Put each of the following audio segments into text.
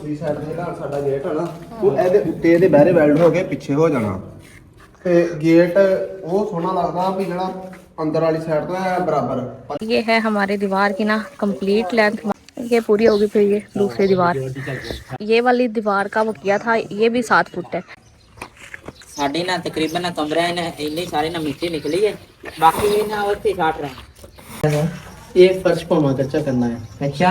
दूसरी साइड से ਜਿਹੜਾ ਸਾਡਾ ਗੇਟ ਹੈ ਨਾ ਉਹ ਇਹਦੇ ਉੱਤੇ ਇਹਦੇ ਬਾਹਰੇ ਵੈਲਡ ਹੋ ਕੇ ਪਿੱਛੇ ਹੋ ਜਾਣਾ ਤੇ ਗੇਟ ਉਹ ਸੋਹਣਾ ਲੱਗਦਾ ਵੀ ਜਿਹੜਾ अंदर वाली साइड तो है बराबर। ये है हमारे दीवार की ना कंप्लीट लेंथ, ये पूरी होगी। फिर ये दूसरी दीवार, ये वाली दीवार का वो किया था, ये भी 7 फुट है। साढ़े ना तकरीबन कमरे ने इतनी सारी ना मिट्टी निकली है, बाकी ना उससे काट रहे हैं। ये फर्श पामा कच्चा करना है। अच्छा,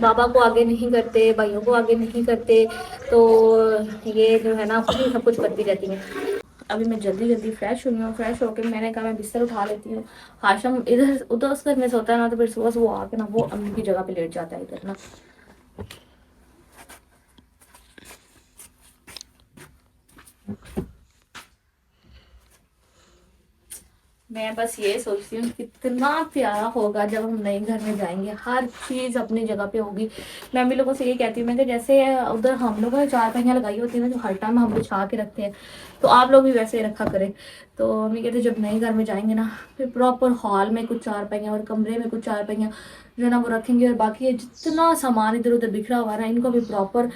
बाबा को आगे नहीं करते, भाइयों को आगे नहीं करते, तो ये जो है ना खुद ही सब कुछ करती रहती हैं। अभी मैं जल्दी जल्दी फ्रेश हुई हूँ। फ्रेश होकर मैंने कहा मैं बिस्तर उठा लेती हूँ। हाशम इधर उधर उस घर में सोता है ना, तो फिर सुबह सुबह आके ना वो अम्मी की जगह पे लेट जाता है इधर ना। मैं बस ये सोचती हूँ कितना प्यारा होगा जब हम नए घर में जाएंगे, हर चीज़ अपनी जगह पे होगी। मैं भी लोगों से ये कहती हूँ, मैं कि जैसे उधर हम लोगों ने 4 पहियाँ लगाई होती है ना, जो हर टाइम हम बिछा के रखते हैं, तो आप लोग भी वैसे ही रखा करें। तो मम्मी कहते जब नए घर में जाएंगे ना, फिर प्रॉपर हॉल में कुछ 4 पहियाँ और कमरे में कुछ 4 पहियाँ जो है ना वो रखेंगे, और बाकी ये जितना सामान इधर उधर बिखरा हुआ है ना, इनको भी प्रॉपर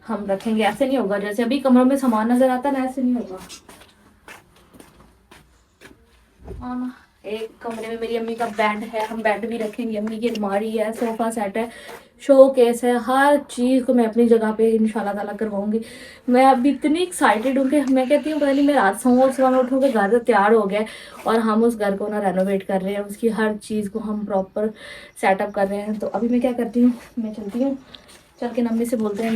हम रखेंगे। ऐसे नहीं होगा जैसे अभी कमरों में सामान नजर आता है ना, ऐसे नहीं होगा। एक कमरे में मेरी अम्मी का बेड है, हम बेड भी रखेंगे। अम्मी की अलमारी है, सोफा सेट है, शो केस है, हर चीज़ को मैं अपनी जगह पे इंशाल्लाह ताला करवाऊंगी। मैं अभी इतनी एक्साइटेड हूँ कि मैं कहती हूँ पता नहीं मैं रात सोऊँ सुबह में उठूँ कि घर तो तैयार हो गया और हम उस घर को ना रेनोवेट कर रहे हैं, उसकी हर चीज़ को हम प्रॉपर सेटअप कर रहे हैं। तो अभी मैं क्या करती हूँ, मैं चलती हूँ, चल के अम्मी से बोलते हैं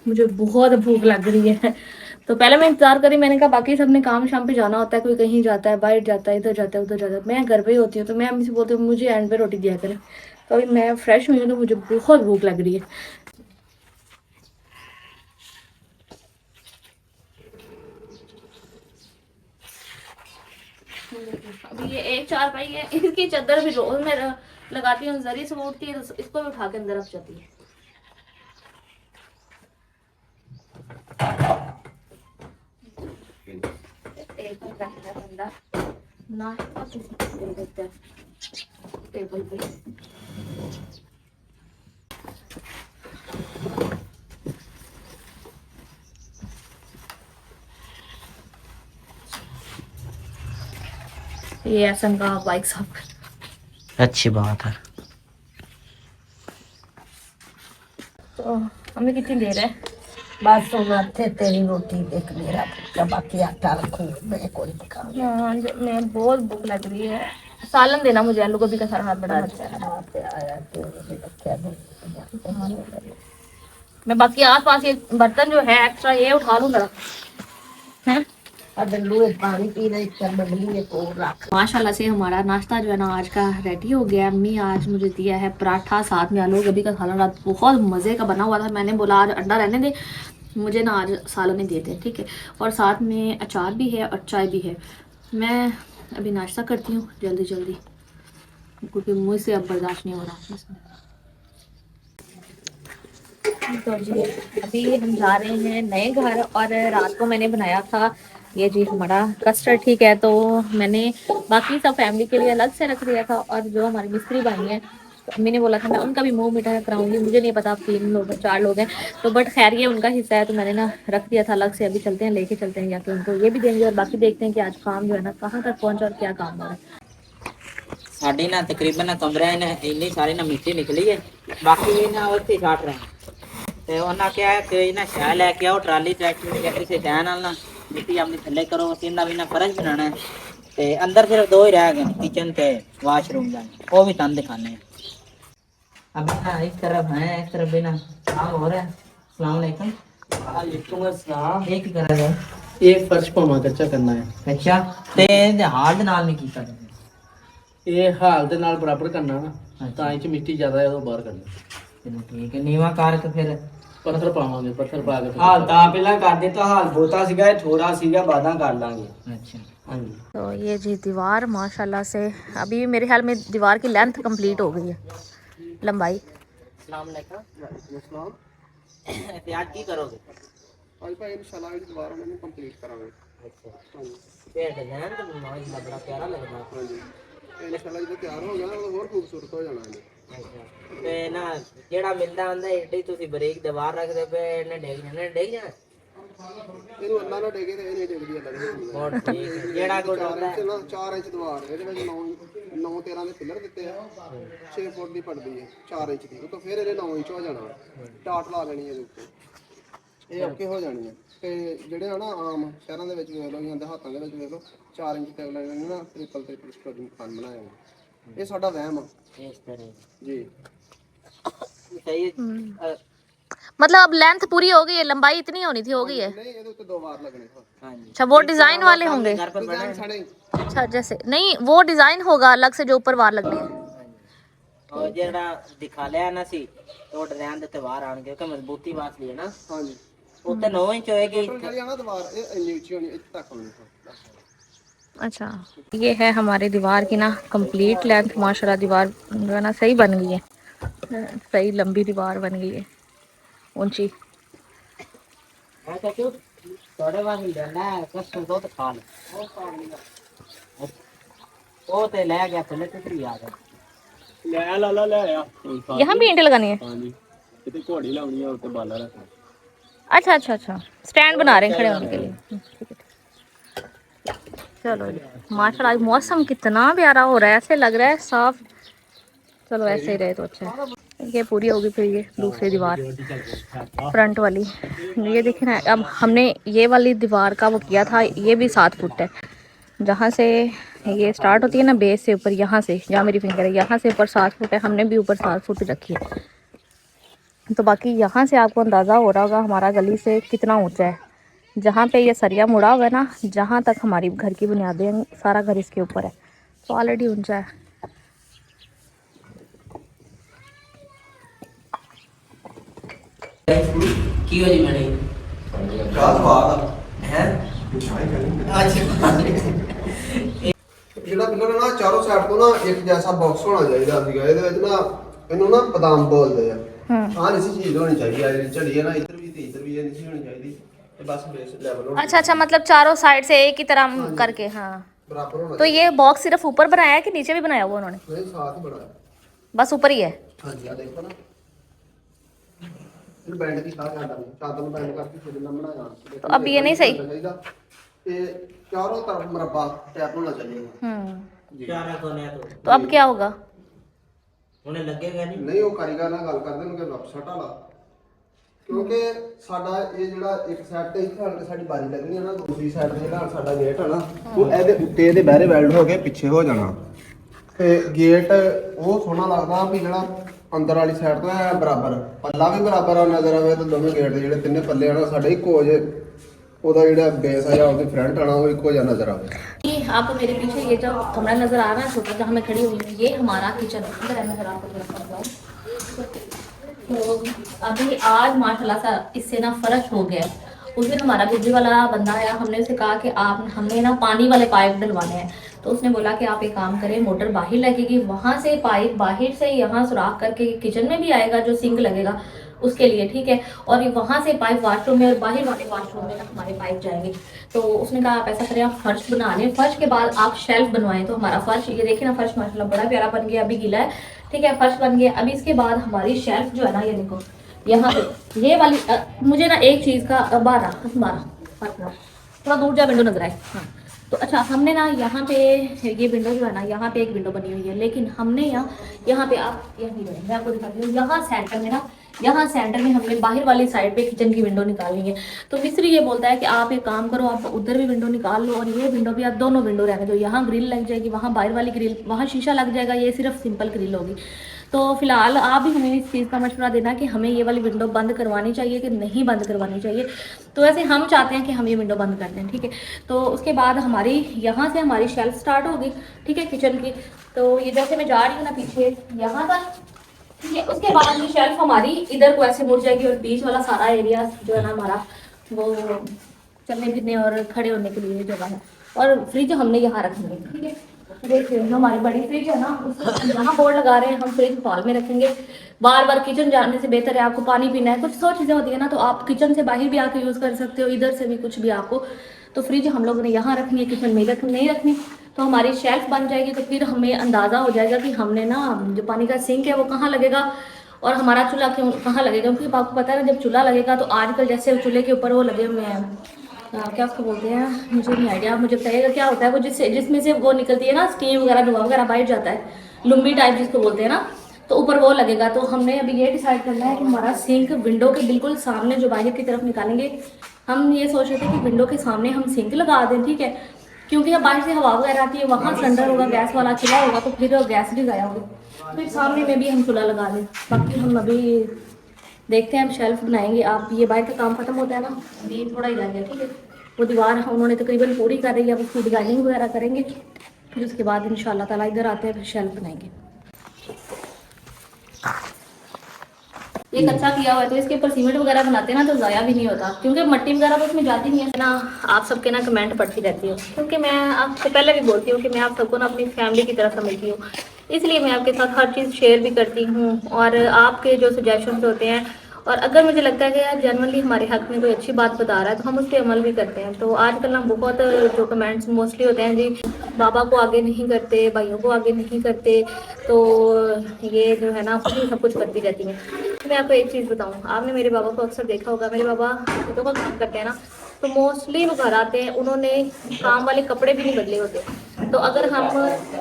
मुझे बहुत भूख लग रही है। तो पहले मैं इंतजार करी, मैंने कहा बाकी सबने काम शाम पे जाना होता है, कोई कहीं जाता है, बाहर जाता है, इधर जाता है, उधर जाता है, मैं घर पे ही होती हूँ। तो मैं अम्मी से बोलती हूँ मुझे एंड पे रोटी दिया करें। तो अभी मैं फ्रेश हुई हूँ तो मुझे बहुत भूख लग रही है। अभी ये एक 4 पाई है, इसकी चादर भी रोज मैं लगाती हूँ, जरी से उठती है तो इसको भी उठा के अंदर रख जाती है। एक बंदा ना किसी दे देता है टेबल पे। ये ऐसा का बाइक साफ कर, अच्छी बात है। तो हमें कितनी देर है? बस थे तेरी रोटी देख मेरा भूखा, बाकी आटा रखो मैं कोई पका। हाँ, मैं बहुत भूख लग रही है। सालन देना मुझे, आलू गोभी का सारा हाथ बड़ा अच्छा है। मैं बाकी आस पास ये बर्तन जो है एक्स्ट्रा ये उठा लूँ जरा, है पानी पी रही रख। माशाल्लाह से हमारा नाश्ता जो है ना आज का रेडी हो गया। अम्मी आज मुझे दिया है पराठा, साथ में आलू गोभी का सालन, रात बहुत मज़े का बना हुआ था। मैंने बोला आज अंडा रहने दे, मुझे ना आज सालन ही देते हैं, ठीक है। और साथ में अचार भी है और चाय भी है। मैं अभी नाश्ता करती हूँ जल्दी जल्दी, क्योंकि मुझसे अब बर्दाश्त नहीं हो रहा। तो जी अभी हम जा रहे हैं नए घर, और रात को मैंने बनाया था ये जी हमारा कस्टर्ड, ठीक है। तो मैंने बाकी सब फैमिली के लिए अलग से रख दिया था, और जो हमारे मिस्त्री भाई हैं तो अम्मी ने बोला था मैं उनका भी मुंह मीठा कराऊंगी। मुझे नहीं पता आप 3 लोग 4 लोग हैं तो, बट खैर ये उनका हिस्सा है तो मैंने ना रख दिया था अलग से। अभी चलते हैं, लेके चलते हैं जाके उनको ये भी देंगे, और बाकी देखते हैं कि आज काम जो है ना कहाँ तक पहुँचा और क्या काम हो रहा है। साढ़े ना तकरीबन कमरे ने इतनी सारी ना मिट्टी निकली है, बाकी ना उससे काट रहे हैं। तो उन्हें क्या है कि ना शह लैके आओ, ट्राली ट्रैक्टर से शह नाल ना मिट्टी अपनी थल्ले करो, इन्ना भी ना फर्श बनाना है। तो अंदर सिर्फ 2 ही रह गए, किचन ते वाशरूम जाए, वो भी तन दिखाने हैं। अभी ना इस तरफ है, इस तरफ भी ना काम हो रहा है। अस्सलाम वालेकुम। वालेकुम अस्सलाम। ये की करा है? ये फर्श पामा कच्चा करना है। अच्छा, ते हाल दे नाल नहीं कीता तुसीं? ये हाल दे नाल बराबर करना ना, तां च मिट्टी ज्यादा है तो बाहर करना। चलो ठीक है, नीवा करके फिर पत्थर पावांगे, पत्थर पा के हाल ਤਾਂ ਪਹਿਲਾਂ ਕਰਦੇ ਤਾਂ हाल ਬਹੁਤਾ ਸੀਗਾ, ਇਹ ਥੋੜਾ ਸੀਗਾ, ਬਾਦਾਂ कर ਲਾਂਗੇ। अच्छा। हाँ जी। तो ये जी दीवार माशाल्लाह से अभी मेरे ख्याल में दीवार की लेंथ कंप्लीट हो गई है, लंबाई। अस्सलाम वालेकुम। ते आज की करोगे? आज भाई इंशाल्लाह इस दीवार में कंप्लीट करांगे। अच्छा, ये डिजाइन तो बड़ा प्यारा लग रहा है। हाँ जी, इंशाल्लाह जब तैयार हो गया ना तो और खूबसूरत हो जाना है। ਤੇ ਨਾ ਜਿਹੜਾ ਮਿਲਦਾ ਹੁੰਦਾ ਏਡੀ ਤੁਸੀਂ ਬਰੀਕ ਦੀਵਾਰ ਰੱਖਦੇ ਪਏ ਇਹਨੇ ਡੇਗ ਜਾਣਾ ਇਹਨੂੰ ਅੱਲਾ ਨਾ ਡੇਗੇ ਤੇ ਇਹ ਨਹੀਂ ਡੇਗਦੀ ਅੱਲਾ ਨਹੀਂ ਹੋਰ ਠੀਕ ਹੈ। ਜਿਹੜਾ ਕੋਈ ਹੁੰਦਾ 4 ਇੰਚ ਦੀਵਾਰ ਇਹਦੇ ਵਿੱਚ 9 13 ਦੇ ਪਿੱਲਰ ਦਿੱਤੇ ਆ 6 ਫੁੱਟ ਦੀ ਪੜਦੀ ਹੈ 4 ਇੰਚ ਦੀ ਉਹ ਤੋਂ ਫਿਰ ਇਹਦੇ 9 ਇੰਚ ਹੋ ਜਾਣਾ ਟਾਟ ਲਾ ਦੇਣੀ ਇਹਦੇ ਉੱਤੇ ਇਹ ਓਕੇ ਹੋ ਜਾਣੀ ਹੈ ਤੇ ਜਿਹੜੇ ਆ ਨਾ ਆਮ ਸ਼ਹਿਰਾਂ ਦੇ ਵਿੱਚ ਵੇਖ ਲਓ ਜਾਂ ਦੇਹਾਤਾਂ ਦੇ ਵਿੱਚ ਵੇਖ ਲਓ 4 ਇੰਚ ਤੇ ਅਗਲੇ ਨੇ ਨਾ ਟ੍ਰਿਪਲ ਸਟੋਰੀ ਮਕਾਨ ਬਣਾਇਆ ਹੋਇਆ। ਇਹ ਸਾਡਾ ਵਹਿਮ ਆ ਇਸ ਤਰ੍ਹਾਂ ਜੀ। ਸਹੀ ਹੈ। मतलब अब लेंथ पूरी हो गई है, लंबाई इतनी होनी थी, हो गई है। ਨਹੀਂ ਇਹਦੇ ਉੱਤੇ 2 ਵਾਰ ਲੱਗਣੇ ਹਾਂਜੀ अच्छा वो डिजाइन वाले होंगे। घर पर बना है। ਸਾਡੇ अच्छा जैसे नहीं वो डिजाइन होगा अलग से जो ऊपर वार लगनी है। और ਜਿਹੜਾ ਦਿਖਾ ਲਿਆ ਨਾ ਸੀ ਉਹ ਡਿਜ਼ਾਈਨ ਦੇ ਤੇ ਬਾਹਰ ਆਣਗੇ ਕਿ ਮਜ਼ਬੂਤੀ ਵਾਸਤੇ ਹੈ ਨਾ ਹਾਂਜੀ ਉੱਤੇ 9 ਇੰਚ ਹੋਏਗੀ ਜਿਹੜੀ ਆ ਨਾ ਦੀਵਾਰ ਇਹ ਇੰਨੀ ਉੱਚੀ ਹੋਣੀ ਇੱਥੇ ਤੱਕ ਹੋਣੀ अच्छा ये है हमारे दीवार की ना कंप्लीट लेंथ, माशाल्लाह दीवार जो है ना सही बन गई है, सही लंबी दीवार बन गई है ऊंची। ऐसा क्यों थोड़े बार ही रहना है कष्ट तो खा ले वो ते ले गया पहले तो फ्री आ गया ਲੈ ਲਾਲਾ ਲੈ ਆ यहाँ भी ईंटें लगानी है। ਹਾਂਜੀ ਕਿਤੇ ਘੋੜੀ ਲਾਉਣੀ ਆ ਉੱਤੇ ਬਾਲਾ ਰੱਖਣਾ अच्छा अच्छा अच्छा स्टैंड बना रहे हैं खड़े होने के लिए। ठीक है। चलो जी माशाल्लाह आज मौसम कितना प्यारा हो रहा है, ऐसे लग रहा है साफ। चलो ऐसे ही रहे तो अच्छा है। ये पूरी होगी फिर ये दूसरी दीवार फ्रंट वाली। ये देखिए ना अब हमने ये वाली दीवार का वो किया था, ये भी 7 फुट है। जहाँ से ये स्टार्ट होती है ना बेस से ऊपर, यहाँ से जहाँ मेरी फिंगर है यहाँ से ऊपर 7 फुट है, हमने भी ऊपर 7 फुट रखी है। तो बाकी यहाँ से आपको अंदाज़ा हो रहा होगा हमारा गली से कितना ऊंचा है। जहाँ पे ये सरिया मुड़ा हुआ है ना, जहाँ तक हमारी घर की बुनियादें हैं, सारा घर इसके ऊपर है, तो ऑलरेडी ऊंचा है। की हो जी मैंने क्या सवाल है ਜਿਹੜਾ ਪਿੱਲਰ ਨਾ ਚਾਰੋਂ ਸਾਈਡ ਤੋਂ ਨਾ ਇੱਕ ਜੈਸਾ ਬਾਕਸ ਹੋਣਾ ਚਾਹੀਦਾ ਸੀਗਾ। ਇਹਦੇ ਵਿੱਚ ਨਾ ਇਹਨੂੰ ਨਾ ਬਦਾਮ ਬੋਲਦੇ ਆ। ਆਹ ਨਹੀਂ ਸੀ ਚੀਜ਼ ਹੋਣੀ ਚਾਹੀਦੀ ਆ ਜਿਹੜੀ ਝੜੀ ਹੈ ਨਾ ਇੱਧਰ ਵੀ ਤੇ ਇੱਧਰ ਵੀ ਇਹ ਨਹੀਂ ਸੀ ਹੋਣੀ ਚਾਹੀਦੀ ਤੇ ਬਸ ਬੇਸ ਲੈਵਲ ਹੋਣਾ अच्छा अच्छा मतलब चारों साइड से एक ही तरह करके। हाँ ਬਰਾਬਰ ਹੋਣਾ तो ये बॉक्स सिर्फ ऊपर बनाया है कि नीचे भी बनाया हुआ उन्होंने? ਚਾਹੀਦਾ। ਇਹ ਸਾਥ ਹੀ ਬੜਾ बस ऊपर ही है। ਹਾਂਜੀ ਆ ਦੇਖੋ ਨਾ ਇਹ ਬੈਂਡ ਦੀ ਸਾਹ ਕਰਦਾ ਚਾਦਰ ਨੂੰ ਬੈਂਡ ਕਰਕੇ ਫਿਰ ਨਾ ਬਣਾਇਆ। तो अब ये नहीं सही। ਤੇ ਚਾਰੋਂ ਤਰਫ ਮਰਬਾ ਟੈਪ ਹੋਣਾ ਚਾਹੀਦਾ। चारा कोने तो अब क्या होगा? उन्हें लगेगा नहीं ਨਹੀਂ ਉਹ ਕਾਰੀਗਰ ਨਾਲ ਗੱਲ ਕਰਦੇ ਨੇ ਕਿ ਵੈਬਸਾਈਟ ਵਾਲਾ, ਕਿਉਂਕਿ ਸਾਡਾ ਇਹ ਜਿਹੜਾ ਇੱਕ ਸਾਈਡ ਤੇ ਇੱਥੇ ਹਣ ਕੇ ਸਾਡੀ ਬਾਰੀ ਲੱਗਣੀ ਹੈ ਨਾ, ਦੂਸਰੀ ਸਾਈਡ ਤੇ ਜਿਹੜਾ ਸਾਡਾ ਗੇਟ ਹੈ ਨਾ ਉਹ ਇਹਦੇ ਉੱਤੇ ਇਹਦੇ ਬਾਹਰੇ ਵੈਲਡ ਹੋ ਕੇ ਪਿੱਛੇ ਹੋ ਜਾਣਾ ਤੇ ਗੇਟ ਉਹ ਸੋਹਣਾ ਲੱਗਦਾ ਵੀ ਜਿਹੜਾ ਅੰਦਰ ਵਾਲੀ ਸਾਈਡ ਤੋਂ ਹੈ ਬਰਾਬਰ ਪੱਲਾ ਵੀ ਬਰਾਬਰ ਆ ਨਜ਼ਰ ਆਵੇ ਤੇ ਦੋਵੇਂ ਗੇਟ ਦੇ ਜਿਹੜੇ ਤਿੰਨੇ ਪੱਲੇ ਆ ਨਾ ਸਾਡੇ ਇੱਕੋ ਹੋ ਜੇ, ਉਹਦਾ ਜਿਹੜਾ ਬੇਸ ਆ ਜਾਂ ਉਹਦੀ फ्रंट आना वो इको जा नजर आवे। ये आपको मेरे पीछे ये जो कमरा नजर आ रहा है छोटा जहाँ मैं खड़ी हुई हूँ, ये हमारा किचन है। अंदर है, मैं जरा आपको जरा बताऊँ। तो अभी आज माशाल्लाह सा इससे ना फर्क हो गया है। उस दिन हमारा बिजली वाला बंदा आया, हमने उसे कहा कि आप हमें ना पानी वाले पाइप डलवाने हैं। तो उसने बोला कि आप एक काम करें, मोटर बाहर लगेगी, वहाँ से पाइप बाहर से यहाँ सुराख करके किचन में भी आएगा जो सिंक लगेगा उसके लिए, ठीक है। और वहाँ से पाइप वाशरूम में और बाहर वाले वाशरूम में ना हमारे पाइप जाएंगे। तो उसने कहा आप ऐसा करें, आप फर्श बना लें, फर्श के बाद आप शेल्फ बनवाएं। तो हमारा फर्श ये देखिए ना, फर्श माशाल्लाह बड़ा प्यारा बन गया, अभी गीला है, ठीक है, फर्श बन गया। अभी इसके बाद हमारी शेल्फ जो है ना, ये देखो यहाँ पे ये वाली मुझे ना एक चीज़ का 12 थोड़ा दूर जा विंडो नजर आए। हाँ तो अच्छा हमने ना यहाँ पे ये विंडो जो है ना, यहाँ पे एक विंडो बनी हुई है, लेकिन हमने यहाँ पे आप यही मैं आपको दिखाती हूँ, यहाँ सेंटर में ना, यहाँ सेंटर में हमने बाहर वाली साइड पे किचन की विंडो निकालनी है। तो मिस्त्री ये बोलता है कि आप एक काम करो, आप उधर भी विंडो निकाल लो और ये विंडो भी, आप दोनों विंडो रहने दो। यहाँ ग्रिल लग जाएगी, वहाँ बाहर वाली ग्रिल, वहाँ शीशा लग जाएगा, ये सिर्फ सिंपल ग्रिल होगी। तो फिलहाल आप भी हमें इस चीज़ का मशवरा देना कि हमें ये वाली विंडो बंद करवानी चाहिए कि नहीं बंद करवानी चाहिए। तो वैसे हम चाहते हैं कि हम ये विंडो बंद कर दें, ठीक है। तो उसके बाद हमारी यहाँ से हमारी शेल्फ स्टार्ट होगी, ठीक है, किचन की। तो ये जैसे मैं जा रही हूँ ना पीछे यहाँ पर, ठीक है, उसके बाद ये शेल्फ हमारी इधर को ऐसे मुड़ जाएगी और बीच वाला सारा एरिया जो है ना हमारा वो चलने फिरने और खड़े होने के लिए जगह है। और फ्रिज हमने यहाँ रखेंगे, ठीक है। देखिए हमारी बड़ी फ्रिज है ना, यहाँ बोर्ड लगा रहे हैं, हम फ्रिज हॉल में रखेंगे। बार बार किचन जाने से बेहतर है, आपको पानी पीना है, कुछ 100 चीज़ें होती है ना, तो आप किचन से बाहर भी आके यूज़ कर सकते हो, इधर से भी कुछ भी आपको। तो फ्रिज हम लोगों ने यहाँ रखनी है, किचन में नहीं रखनी। तो हमारी शेल्फ बन जाएगी, तो फिर हमें अंदाज़ा हो जाएगा कि हमने ना जो पानी का सिंक है वो कहाँ लगेगा और हमारा चूल्हा क्यों कहाँ लगेगा। क्योंकि आपको पता है ना, जब चूल्हा लगेगा तो आजकल जैसे चूल्हे के ऊपर वो लगे हुए हैं, क्या उसको बोलते हैं, मुझे नहीं आइडिया, आप मुझे बताइएगा क्या होता है वो, जिसमें से वो निकलती है ना स्टीम वगैरह, धुआं वगैरह बाहर जाता है, लुम्बी टाइप जिसको बोलते हैं ना, तो ऊपर वो लगेगा। तो हमने अभी ये डिसाइड करना है कि हमारा सिंक विंडो के बिल्कुल सामने जो बाहर की तरफ निकालेंगे, हम ये सोच रहे थे कि विंडो के सामने हम सिंक लगा दें, ठीक है, क्योंकि अब बाहर से हवा वगैरह आती है, वहाँ सिलेंडर होगा, गैस वाला चूल्हा होगा, तो फिर गैस भी गया होगा, फिर सामने में भी हम चूल्हा लगा दें। बाकी हम अभी देखते हैं, हम शेल्फ बनाएंगे। आप ये बाहर का काम खत्म होता है ना, अभी थोड़ा ही रह गया, ठीक है, वो दीवार उन्होंने तकरीबन पूरी कर रही है, अब उसकी डिजाइनिंग वगैरह करेंगे, फिर उसके बाद इंशाल्लाह ताला इधर आते हैं, फिर शेल्फ बनाएंगे। ये कच्चा किया हुआ है तो इसके ऊपर सीमेंट वगैरह बनाते हैं ना तो ज़ाया भी नहीं होता, क्योंकि मिट्टी वगैरह तो उसमें जाती नहीं है ना। आप सबके ना कमेंट पढ़ती रहती हूँ, क्योंकि मैं आपसे पहले भी बोलती हूँ कि मैं आप सबको ना अपनी फैमिली की तरह समझती हूँ, इसलिए मैं आपके साथ हर चीज़ शेयर भी करती हूँ और आपके जो सजेशंस होते हैं, और अगर मुझे लगता है कि यार जनरली हमारे हक में कोई अच्छी बात बता रहा है तो हम उस पर अमल भी करते हैं। तो आजकल ना बहुत जो कमेंट्स मोस्टली होते हैं, जी बाबा को आगे नहीं करते, भाइयों को आगे नहीं करते, तो ये जो है ना खुद ही सब कुछ करती रहती हैं। तो मैं आपको एक चीज़ बताऊँ, आपने मेरे बाबा को अक्सर देखा होगा, मेरे बाबा खेतों का काम करते हैं ना, तो मोस्टली वो घर आते हैं, उन्होंने काम वाले कपड़े भी नहीं बदले होते। तो अगर हम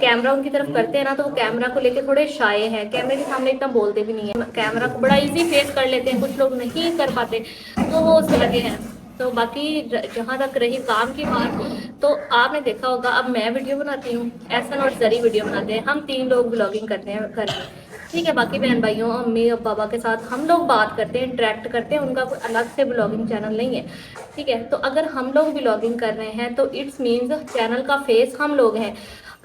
कैमरा उनकी तरफ करते हैं ना, तो वो कैमरा को लेके थोड़े शाये हैं, कैमरे के सामने इतना बोलते भी नहीं है, कैमरा को बड़ा इजी फेस कर लेते हैं, कुछ लोग नहीं कर पाते, तो वो उससे लगे हैं। तो बाकी जहाँ तक रही काम की बात, तो आपने देखा होगा अब मैं वीडियो बनाती हूँ, एहसन और जरी वीडियो बनाते हैं, हम 3 लोग ब्लॉगिंग करते हैं घर में, ठीक है। बाकी बहन भाइयों, अम्मी और पापा के साथ हम लोग बात करते हैं, इंटरेक्ट करते हैं, उनका कोई अलग से ब्लॉगिंग चैनल नहीं है, ठीक है। तो अगर हम लोग ब्लॉगिंग कर रहे हैं तो इट्स मीन्स चैनल का फेस हम लोग हैं,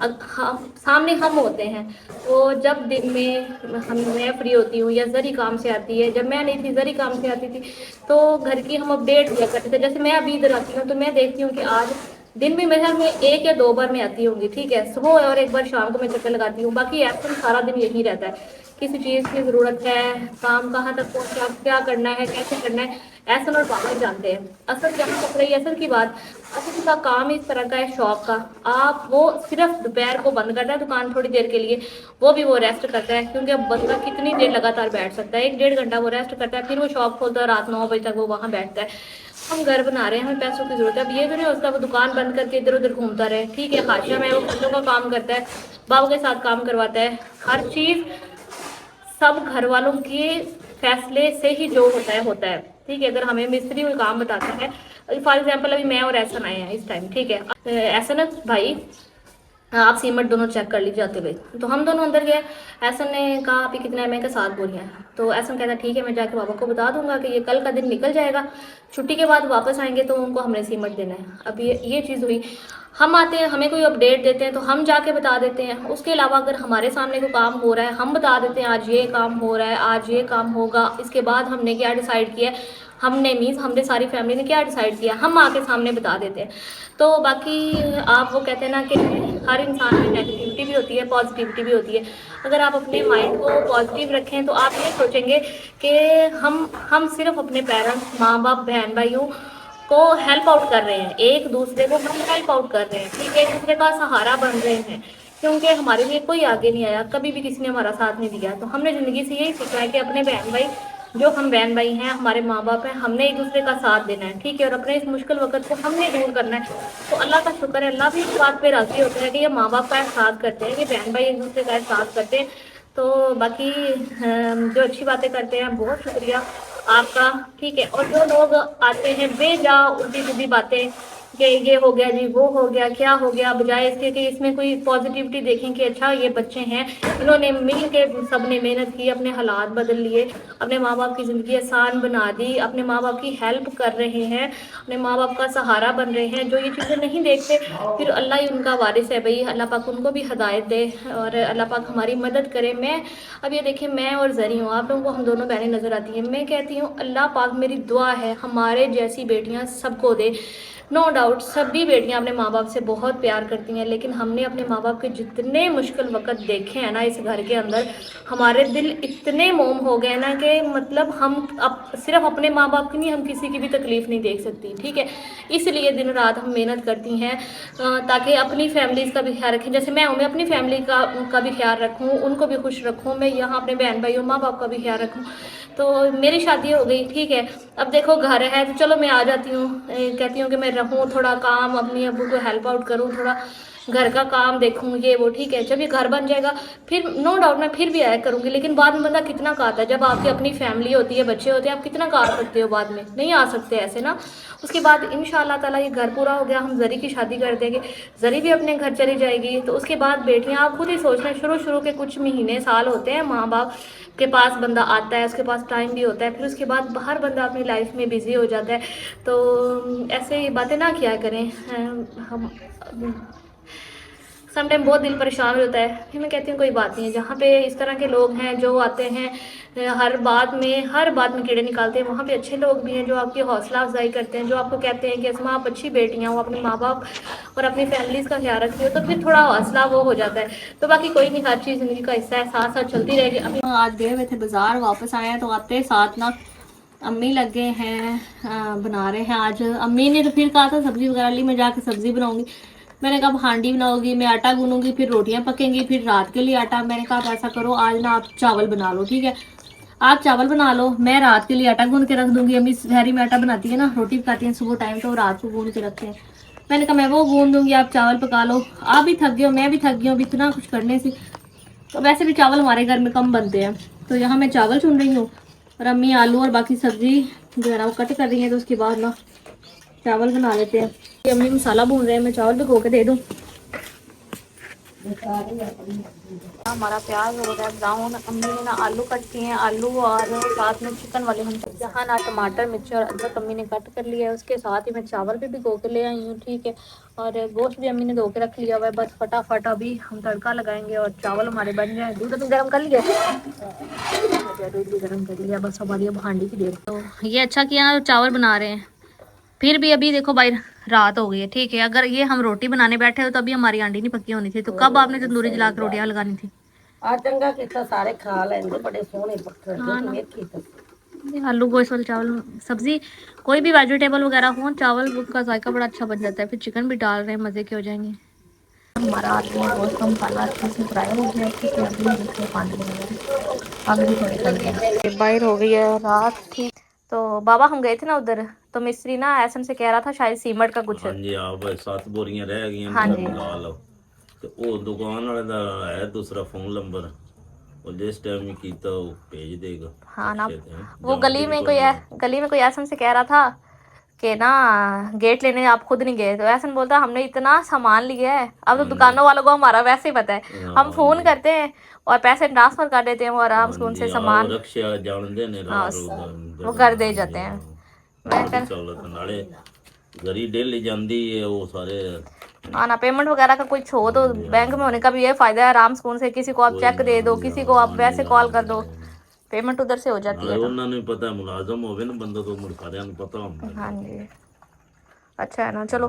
हम सामने हम होते हैं। तो जब दिन में मैं फ्री होती हूँ या जरी काम से आती है, जब मैं नहीं थी जरी काम से आती थी, तो घर की हम अपडेट दिया करते थे। जैसे मैं अभी इधर आती हूँ तो मैं देखती हूँ कि आज दिन में मेरे में 1 या 2 बार मैं आती होंगी, ठीक है, सुबह और एक बार शाम को मैं चक्कर लगाती हूँ। बाकी ऐसा सारा दिन यही रहता है, किसी चीज़ की ज़रूरत है, काम कहाँ तक पहुँचा, क्या करना है, कैसे करना है, ऐसा और पापा जानते हैं। असल जहाँ तक रही असल की बात, असल का काम इस तरह का है शॉप का, आप वो सिर्फ दोपहर को बंद करता है दुकान थोड़ी देर के लिए, वो भी वो रेस्ट करता है, क्योंकि अब बंदा कितनी देर लगातार बैठ सकता है, 1-1.5 घंटा वो रेस्ट करता है, फिर वो शॉप खोलता है, रात 9 बजे तक वो वहाँ बैठता है। हम घर बना रहे हैं, हमें पैसों की जरूरत है। अब ये तो नहीं होता वो दुकान बंद करके इधर उधर घूमता रहे, ठीक है, हाशिया में वो बच्चों का काम करता है, बाबू के साथ काम करवाता है, हर चीज़ सब घर वालों के फैसले से ही जो होता है, ठीक है। अगर हमें मिस्त्री कोई काम बताता है, फॉर एग्जांपल अभी मैं और एहसन आए हैं इस टाइम, ठीक है, एहसन भाई आप सीमेंट दोनों चेक कर लीजिए आते हुए, तो हम दोनों अंदर गए, एहसन ने कहा आप कितना है, मैं के 7 बोरियां, तो एहसन कहता ठीक है मैं जाके पापा को बता दूंगा कि ये कल का दिन निकल जाएगा, छुट्टी के बाद वापस आएंगे तो उनको हमने सीमेंट देना है। अब ये चीज़ हुई, हम आते हैं, हमें कोई अपडेट देते हैं तो हम जाके बता देते हैं, उसके अलावा अगर हमारे सामने कोई काम हो रहा है हम बता देते हैं आज ये काम हो रहा है, आज ये काम होगा, इसके बाद हमने क्या डिसाइड किया, हमने मीन्स हमने सारी फैमिली ने क्या डिसाइड किया, हम आके सामने बता देते हैं। तो बाकी आप वो कहते हैं ना कि हर इंसान में नेगेटिविटी भी होती है, पॉजिटिविटी भी होती है। अगर आप अपने माइंड को पॉजिटिव रखें तो आप ये सोचेंगे कि हम सिर्फ अपने पेरेंट्स, माँ बाप, बहन भाइयों को हेल्प आउट कर रहे हैं, एक दूसरे को हम हेल्प आउट कर रहे हैं, ठीक है, एक दूसरे का सहारा बन रहे हैं, क्योंकि हमारे लिए कोई आगे नहीं आया, कभी भी किसी ने हमारा साथ नहीं दिया। तो हमने ज़िंदगी से यही सीखा है कि अपने बहन भाई, जो हम बहन भाई हैं, हमारे माँ बाप हैं, हमने एक दूसरे का साथ देना है, ठीक है, और अपने इस मुश्किल वक्त को हमने दूर करना है। तो अल्लाह का शुक्र है, अल्लाह भी इस बात पे राज़ी होता है कि ये माँ बाप का एहसास करते हैं, कि बहन भाई एक दूसरे का एहसास करते हैं। तो बाकी जो अच्छी बातें करते हैं बहुत शुक्रिया आपका, ठीक है। और जो लोग आते हैं बेजा उल्टी सीधी बातें कि ये हो गया जी, वो हो गया, क्या हो गया, बजाय इसके कि इसमें कोई पॉजिटिविटी देखें कि अच्छा ये बच्चे हैं, इन्होंने मिल के सब ने मेहनत की, अपने हालात बदल लिए, अपने माँ बाप की ज़िंदगी आसान बना दी, अपने माँ बाप की हेल्प कर रहे हैं, अपने माँ बाप का सहारा बन रहे हैं। जो ये चीज़ें नहीं देखते फिर अल्लाह ही उनका वारिस है भाई, अल्लाह पाक उनको भी हदायत दे और अल्लाह पाक हमारी मदद करे। मैं अब ये देखिए, मैं और जरी हूँ, आप लोगों को हम दोनों बहनें नज़र आती हैं, मैं कहती हूँ अल्लाह पाक, मेरी दुआ है हमारे जैसी बेटियाँ सबको दे। नो डाउट सभी बेटियां अपने माँ बाप से बहुत प्यार करती हैं, लेकिन हमने अपने माँ बाप के जितने मुश्किल वक़्त देखे हैं ना इस घर के अंदर, हमारे दिल इतने मोम हो गए ना कि मतलब हम अब सिर्फ अपने माँ बाप की नहीं, हम किसी की भी तकलीफ़ नहीं देख सकती, ठीक है। इसलिए दिन रात हम मेहनत करती हैं ताकि अपनी फैमिलीज़ का भी ख्याल रखें। जैसे मैं हूँ, मैं अपनी फैमिली का भी ख्याल रखूँ, उनको भी खुश रखूँ, मैं यहाँ अपने बहन भाइयों माँ बाप का भी ख्याल रखूँ। तो मेरी शादी हो गई, ठीक है, अब देखो घर है तो चलो मैं आ जाती हूँ, कहती हूँ कि मैं रहूँ, थोड़ा काम अपनी अब्बू को हेल्प आउट करूँ, थोड़ा घर का काम देखूँ ये वो, ठीक है। जब ये घर बन जाएगा फिर नो डाउट मैं फिर भी आया करूँगी, लेकिन बाद में बंदा कितना काता है, जब आपकी अपनी फैमिली होती है, बच्चे होते हैं, आप कितना काट सकते हो, बाद में नहीं आ सकते ऐसे ना। उसके बाद इंशाल्लाह ताला ये घर पूरा हो गया, हम जरी की शादी कर देंगे, जरी भी अपने घर चली जाएगी, तो उसके बाद बेटियाँ आप खुद ही सोच रहे हैं, शुरू के कुछ महीने साल होते हैं माँ बाप के पास बंदा आता है, उसके पास टाइम भी होता है, फिर उसके बाद बाहर बंदा अपनी लाइफ में बिजी हो जाता है। तो ऐसे ही बातें ना किया करें। हम समटाइम बहुत दिल परेशान होता है, फिर मैं कहती हूँ कोई बात नहीं है, जहाँ पे इस तरह के लोग हैं जो आते हैं हर बात में कीड़े निकालते हैं, वहाँ पे अच्छे लोग भी हैं जो आपकी हौसला अफजाई करते हैं, जो आपको कहते हैं कि असमा आप अच्छी बेटियाँ हो, अपने माँ बाप और अपनी फैमिलीज़ का ख्याल रखती हो, तो फिर थोड़ा हौसला वो हो जाता है। तो बाकी कोई नहीं, हर चीज़ ज़िंदगी का हिस्सा है, साथ साथ चलती रहेगी। अभी आज गए हुए थे बाज़ार, वापस आए हैं, तो आते साथ ना अम्मी लगे हैं बना रहे हैं। आज अम्मी ने तो फिर कहा था सब्ज़ी वगैरह ली, मैं जाके सब्ज़ी बनाऊँगी। मैंने कहा हांडी बनाओगी, मैं आटा गूनूंगी, फिर रोटियां पकेंगी, फिर रात के लिए आटा। मैंने कहा आप ऐसा करो आज ना आप चावल बना लो, ठीक है, आप चावल बना लो, मैं रात के लिए आटा गून के रख दूंगी। अम्मी शहरी में आटा बनाती है ना, रोटी पकाती हैं सुबह टाइम, तो रात को गून के रखते हैं। मैंने कहा मैं वो गून दूंगी, आप चावल पका लो। आप भी थक गए हो, मैं भी थक गई हूँ इतना कुछ करने से, तो वैसे भी चावल हमारे घर में कम बनते हैं। तो यहाँ मैं चावल चुन रही हूँ और अम्मी आलू और बाकी सब्जी जो है ना वो कट कर रही है, तो उसके बाद ना चावल बना लेते हैं। अम्मी मसाला भून रहे हैं, मैं चावल भिगो के दे दूँ। हमारा प्याज हो रहा है ब्राउन, अम्मी ने ना आलू कट किए हैं, आलू और साथ में चिकन वाले हम यहाँ ना टमाटर मिर्च और अदरक अम्मी ने कट कर लिया है, उसके साथ ही मैं चावल भी भिगो के ले आई हूँ, ठीक है, और गोश्त भी अम्मी ने धो के रख लिया हुआ है। बस फटाफट अभी हम तड़का लगाएंगे और चावल हमारे बन जाए। दूध तो गर्म कर लिया, दूध भी गर्म कर लिया, बस हमारी अब हांडी की देर। तो ये अच्छा किया चावल बना रहे हैं, फिर भी अभी देखो भाई रात हो गई है, ठीक है, अगर ये हम रोटी बनाने बैठे हो तो अभी हमारी आंडी नहीं पक्की होनी थी, तो कब आपने तंदूरी जला के रोटियां लगानी थी। आ चंगा किता सारे खा लेंगे, बड़े सोहने पक्के आलू गोश्त वाले चावल सब्जी कोई भी वेजिटेबल वगैरह हो, चावल का जायका बड़ा अच्छा बन जाता है। फिर चिकन भी डाल रहे हैं, मज़े के हो जाएंगे। हमारा आलू और गोश्त का मसाला अच्छे से फ्राई हो गया, अच्छे से अभी देखिए पानी अब भी थोड़ी कर गया, बाहर हो गई है रात, ठीक। तो बाबा हम गए थे ना उधर, तो मिस्त्री ना ऐसा से कह रहा था शायद सीमेंट का कुछ। हाँ जी, आप 7 बोरियां रह गई हाँ जी, मंगा लो। तो वो दुकान वाले दा है दूसरा फोन नंबर, और जिस टाइम में कीता वो भेज देगा। हाँ ना, वो गली में कोई ऐसा से कह रहा था कि ना गेट लेने आप खुद नहीं गए, तो ऐसा बोलता हमने इतना सामान लिया है, अब तो दुकानों वालों को हमारा वैसे ही पता है, हम फोन करते हैं और पैसे ट्रांसफर कर देते हैं और आराम से उनसे सामान रक्षा जानते ने वो कर दे जाते हैं। नाले गरी डेली जाती है वो सारे। हाँ ना, पेमेंट वगैरह का कुछ हो तो बैंक में होने का भी ये फायदा है, आराम से उनसे किसी को आप चेक दे दो, किसी को आप वैसे कॉल कर दो, पेमेंट उधर से हो जाती है। उन्होंने पता मुलाजम होवे ना बंदा, तो मुझे सारे पता होता है। हाँ जी, अच्छा है ना, चलो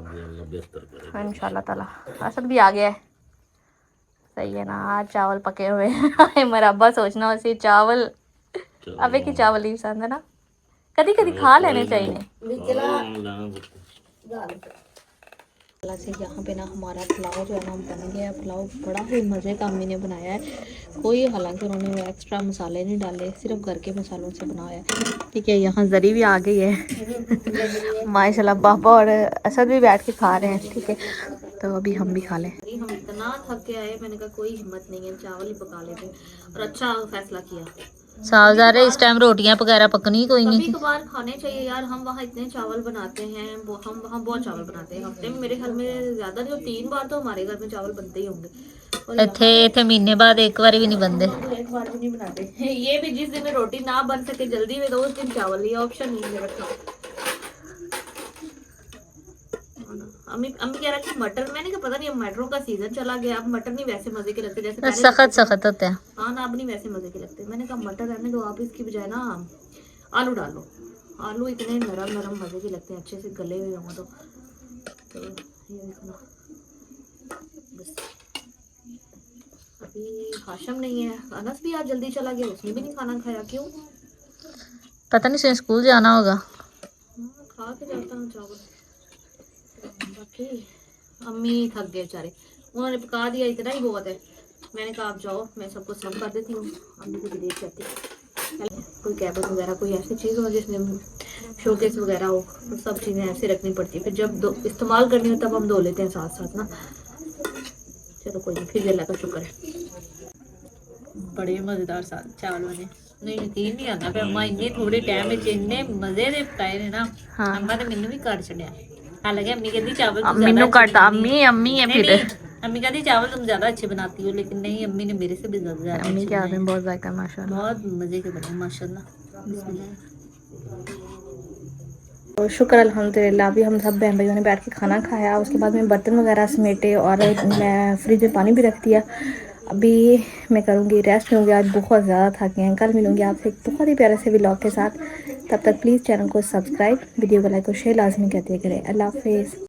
इंशाल्लाह ताला। असद भी आ गया है, सही है ना, आज चावल पके हुए हैं मेरा अब्बा सोचना उसी चावल अबे की चावल ही पसंद है ना, कभी कभी खा लेने चाहिए। से यहाँ पे ना हमारा पुलाव जो है ना बन गया है। पुलाव बड़ा ही मज़े का अम्मी ने बनाया है, कोई हालांकि उन्होंने एक्स्ट्रा मसाले नहीं डाले, सिर्फ घर के मसालों से बनाया है, ठीक है। यहाँ जरी भी आ गई है माशाल्लाह, बाबा और असद भी बैठ के खा रहे हैं, ठीक है, तो अभी हम भी खा लें। हम इतना थक के आए, मैंने कहा कोई हिम्मत नहीं है, चावल ही पका लेते, और अच्छा फैसला किया। सावधान इस टाइम रोटियां वगैरह पकनी कोई नहीं, कभी कभार खाने चाहिए यार, हम वहाँ इतने चावल बनाते हैं, हम वहाँ बहुत चावल बनाते हैं हफ्ते में, मेरे घर में ज्यादा नहीं, 3 बार तो हमारे घर में चावल बनते ही होंगे। इतने महीने बाद एक बार भी नहीं बनते, एक बार भी नहीं बनाते ये भी, जिस दिन रोटी ना बन सके जल्दी में, तो उस दिन चावल, ये ऑप्शन नहीं है रखा। अम्मी कह रहा कि मटर, मैंने कहा पता नहीं अब मटरों का सीजन चला गया, अब मटर नहीं वैसे मजे के लगते जैसे सख्त होते हैं। हाँ ना, अब नहीं वैसे मजे के लगते। मैंने कहा मटर रहने दो आप, इसकी बजाय ना आलू डालो, आलू इतने नरम नरम मजे के लगते हैं, अच्छे से गले हुए हों तो ये देखो ना, बस अभी हाशम नहीं है, अनस भी आज जल्दी चला गया, उसने भी नहीं खाना खाया। क्यों? पता नहीं, स्कूल जाना होगा। खा के जाता हूँ चावल। बाकी अम्मी थक गए बेचारे, उन्होंने पका दिया, इतना ही बहुत है। मैंने कहा आप जाओ, मैं सबको सर्व कर देती हूँ। अम्मी को भी देख जाती है। कोई कैबिन वगैरह कोई ऐसी चीज़ हो जिसमें शोकेस वगैरह हो, तो सब चीज़ें ऐसे रखनी पड़ती है। फिर जब इस्तेमाल करनी हो तब हम धो लेते हैं साथ साथ ना। चलो कोई नहीं, फिर अल्लाह का शुक्र है। बड़े मज़ेदार चावल बने, नहीं यकीन नहीं आता पे अम्मा इन्ने थोड़े टाइम में इन्ने मजे दे पकाए ने ना। हाँ। अम्मा ने मैनू भी कर छड़िया। हालांकि अम्मी कहती चावल तुम मैनू ज्यादा घट अम्मी है नहीं, फिर। नहीं, अम्मी कहती चावल तुम ज्यादा अच्छे बनाती हो, लेकिन नहीं, अम्मी ने मेरे से भी ज्यादा अम्मी अच्छे के हाथ बनाए। में बहुत जायका माशाल्लाह। बहुत मजे के बने माशाल्लाह। बिस्मिल्लाह। तो शुक्र अल्हम्दुलिल्लाह, अभी हम सब बहन भाइयों ने बैठ के खाना खाया। उसके बाद में बर्तन वगैरह समेटे और मैं फ्रिज में पानी भी रख दिया। अभी मैं करूँगी रेस्ट, लूँगी, आज बहुत ज़्यादा थक हैं। कल मिलूँगी आपसे एक बहुत ही प्यारे से व्लॉग के साथ। तब तक प्लीज़ चैनल को सब्सक्राइब, वीडियो को लाइक और शेयर लाजमी करते करें। अल्लाह हाफिज़।